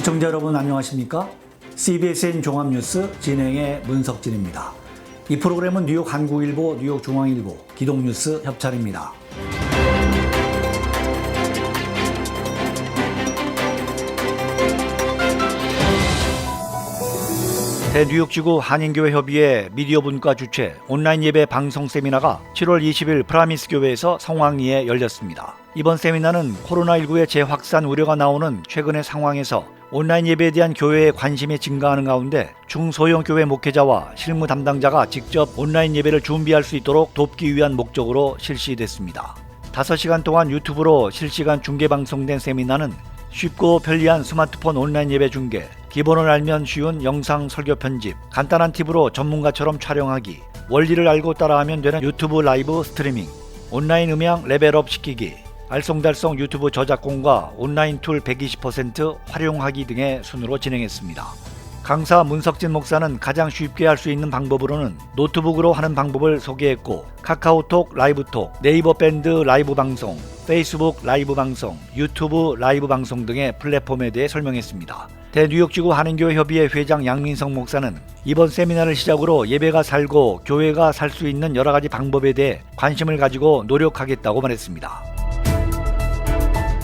시청자 여러분 안녕하십니까? CBSN 종합뉴스 진행의 문석진입니다. 이 프로그램은 뉴욕 한국일보, 뉴욕 중앙일보, 기동뉴스 협찬입니다. 대뉴욕지구 한인교회협의회 미디어분과 주최 온라인 예배 방송 세미나가 7월 20일 프라미스 교회에서 성황리에 열렸습니다. 이번 세미나는 코로나19의 재확산 우려가 나오는 최근의 상황에서 온라인 예배에 대한 교회의 관심이 증가하는 가운데 중소형 교회 목회자와 실무 담당자가 직접 온라인 예배를 준비할 수 있도록 돕기 위한 목적으로 실시됐습니다. 5시간 동안 유튜브로 실시간 중계 방송된 세미나는 쉽고 편리한 스마트폰 온라인 예배 중계, 기본을 알면 쉬운 영상 설교 편집, 간단한 팁으로 전문가처럼 촬영하기, 원리를 알고 따라하면 되는 유튜브 라이브 스트리밍, 온라인 음향 레벨업 시키기, 알쏭달쏭 유튜브 저작권과 온라인 툴 120% 활용하기 등의 순으로 진행했습니다. 강사 문석진 목사는 가장 쉽게 할 수 있는 방법으로는 노트북으로 하는 방법을 소개했고, 카카오톡 라이브톡, 네이버 밴드 라이브 방송, 페이스북 라이브 방송, 유튜브 라이브 방송 등의 플랫폼에 대해 설명했습니다. 대뉴욕지구 한인교회협의회 회장 양민성 목사는 이번 세미나를 시작으로 예배가 살고 교회가 살 수 있는 여러 가지 방법에 대해 관심을 가지고 노력하겠다고 말했습니다.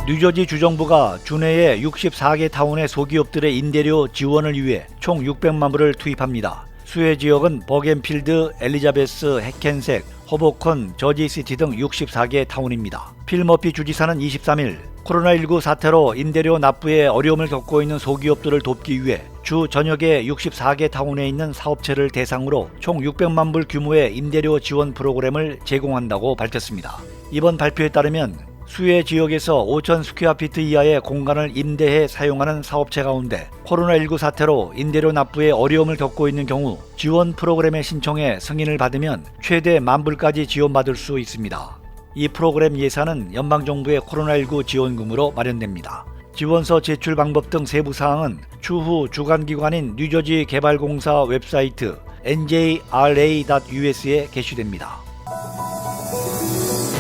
뉴저지 주정부가 주내의 64개 타운의 소기업들의 임대료 지원을 위해 총 600만 불을 투입합니다. 수혜 지역은 버겐필드, 엘리자베스, 해켄색, 호보컨, 저지시티 등 64개 타운입니다. 필 머피 주지사는 23일 코로나19 사태로 임대료 납부에 어려움을 겪고 있는 소기업들을 돕기 위해 주 전역의 64개 타운에 있는 사업체를 대상으로 총 600만 불 규모의 임대료 지원 프로그램을 제공한다고 밝혔습니다. 이번 발표에 따르면 수혜 지역에서 5,000 스퀘어피트 이하의 공간을 임대해 사용하는 사업체 가운데 코로나19 사태로 임대료 납부에 어려움을 겪고 있는 경우 지원 프로그램에 신청해 승인을 받으면 최대 10,000불까지 지원받을 수 있습니다. 이 프로그램 예산은 연방정부의 코로나19 지원금으로 마련됩니다. 지원서 제출 방법 등 세부 사항은 추후 주관기관인 뉴저지 개발공사 웹사이트 njra.us에 게시됩니다.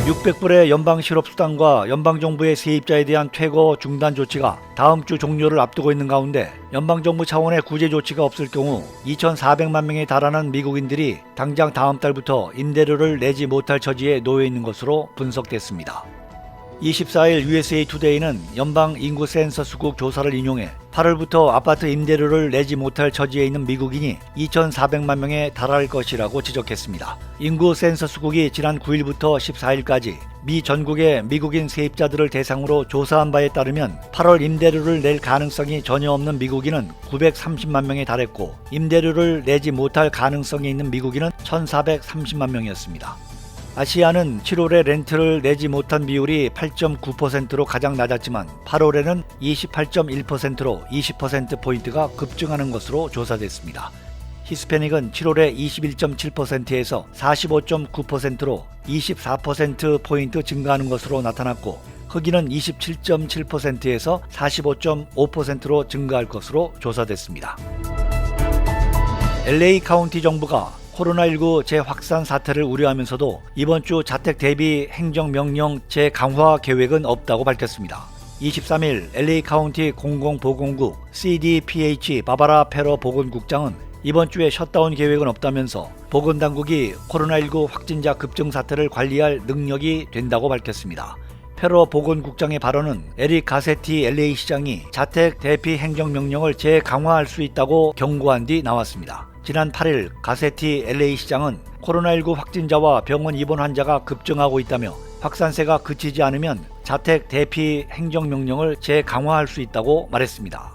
600불의 연방 실업수당과 연방정부의 세입자에 대한 퇴거 중단 조치가 다음 주 종료를 앞두고 있는 가운데 연방정부 차원의 구제 조치가 없을 경우 2,400만 명에 달하는 미국인들이 당장 다음 달부터 임대료를 내지 못할 처지에 놓여 있는 것으로 분석됐습니다. 24일 USA 투데이는 연방 인구 센서스국 조사를 인용해 8월부터 아파트 임대료를 내지 못할 처지에 있는 미국인이 2,400만 명에 달할 것이라고 지적했습니다. 인구 센서스국이 지난 9일부터 14일까지 미 전국의 미국인 세입자들을 대상으로 조사한 바에 따르면 8월 임대료를 낼 가능성이 전혀 없는 미국인은 930만 명에 달했고, 임대료를 내지 못할 가능성이 있는 미국인은 1,430만 명이었습니다. 아시아는 7월에 렌트를 내지 못한 비율이 8.9%로 가장 낮았지만 8월에는 28.1%로 20%포인트가 급증하는 것으로 조사됐습니다. 히스패닉은 7월에 21.7%에서 45.9%로 24%포인트 증가하는 것으로 나타났고, 흑인은 27.7%에서 45.5%로 증가할 것으로 조사됐습니다. LA 카운티 정부가 코로나19 재확산 사태를 우려하면서도 이번 주 자택 대비 행정명령 재강화 계획은 없다고 밝혔습니다. 23일 LA 카운티 공공보건국 CDPH 바바라 페러 보건국장은 이번 주에 셧다운 계획은 없다면서 보건당국이 코로나19 확진자 급증 사태를 관리할 능력이 된다고 밝혔습니다. 페러 보건국장의 발언은 에릭 가세티 LA 시장이 자택 대피 행정명령을 재강화할 수 있다고 경고한 뒤 나왔습니다. 지난 8일 가세티 LA 시장은 코로나19 확진자와 병원 입원 환자가 급증하고 있다며 확산세가 그치지 않으면 자택 대피 행정명령을 재강화할 수 있다고 말했습니다.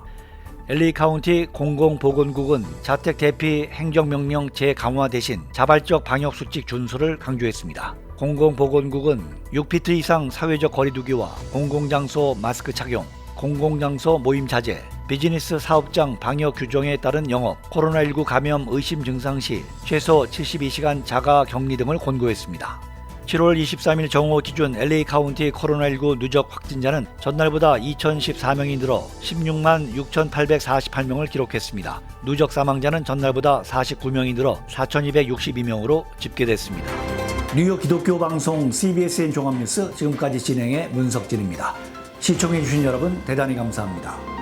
LA 카운티 공공보건국은 자택 대피 행정명령 재강화 대신 자발적 방역수칙 준수를 강조했습니다. 공공보건국은 6피트 이상 사회적 거리두기와 공공장소 마스크 착용, 공공장소 모임 자제, 비즈니스 사업장 방역 규정에 따른 영업, 코로나19 감염 의심 증상 시 최소 72시간 자가 격리 등을 권고했습니다. 7월 23일 정오 기준 LA 카운티 코로나19 누적 확진자는 전날보다 2,014명이 늘어 16만 6,848명을 기록했습니다. 누적 사망자는 전날보다 49명이 늘어 4,262명으로 집계됐습니다. 뉴욕 기독교 방송 CBSN 종합뉴스 지금까지 진행의 문석진입니다. 시청해주신 여러분 대단히 감사합니다.